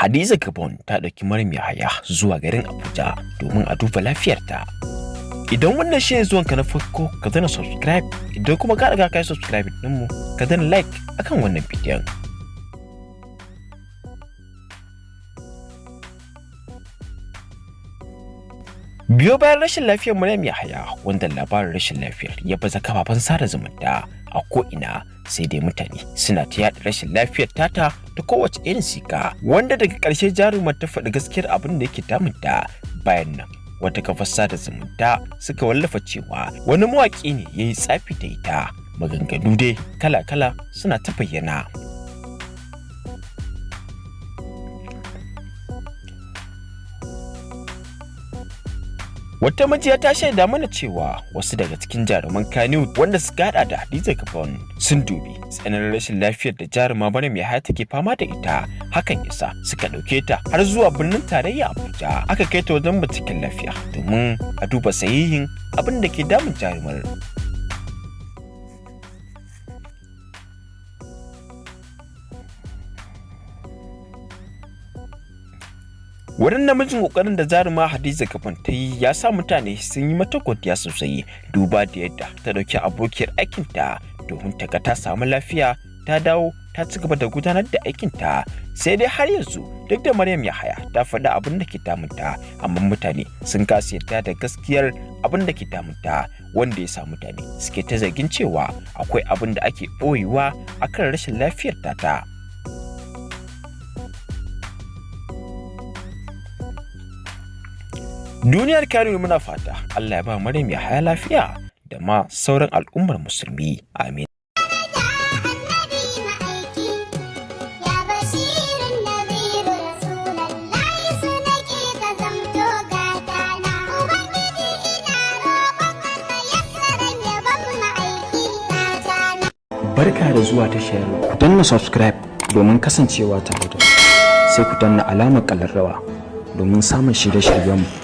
Hadiza Gabon ta ɗauki Maryam Yahaya zuwa garin Abuja domin a duba lafiyarta. Idan wannan shi ne zuwanka na farko, ka dana subscribe. Idan kuma ka riga ka yi subscribe ɗinmu, ka dana like akan wannan bidiyon. Biyo bayan rashin lafiyar Maryam Yahaya, wanda labarin rashin lafiyar ya baza kafafen sada zumunta a ko'ina, sai dai mutane suna ta yaɗa rashin lafiyar tata ta kowace irin sika, wanda daga ƙarshe jarumar ta faɗi gaskiyar abin da yake damunta. Bayan nan wata kafar sada zumunta suka wallafa cewa wani mawaƙi ne ya yi tsafi da ita. Maganganu dai kala-kala suna ta bayyana. Wata majiya ta shaida mana cewa wasu daga cikin jaruman Kannywood wanda suka hada da Hadiza Gabon sun dubi tsananin rashin lafiyar da jaruma Maryam Yahaya take fama da ita. Hakan yasa suka dauke ta har zuwa birnin tarayya Abuja, aka kai ta wajen binciken lafiya domin a duba sahihin abin da ke damun jarumar. Wurin namijin kokarin da jaruma Hadiza Gabon ta yi ya sa mutane sun yi mata godiya sosai, duba da yadda ta dauki abokiyar aikinta domin ta ga ta samu lafiya, ta dawo ta ci gaba da gudanar da aikinta. Sai dai har yanzu duk da Maryam Yahaya ta faɗi abin da ke damunta, amma mutane sun kasa yarda da gaskiyar abin da ke damunta, wanda ya sa mutane suke ta zargin cewa akwai abin da ake ɓoyewa akan rashin lafiyar tata. Duniyar Kannywood muna fata Allah ya ba Maryam Yahaya lafiya da ma sauran al'ummar musulmi. Amin. Barka da zuwa tashar. Ku danna subscribe domin kasancewa tare da mu. Sai ku danna alamar ƙararrawa domin samun shirye-shiryenmu.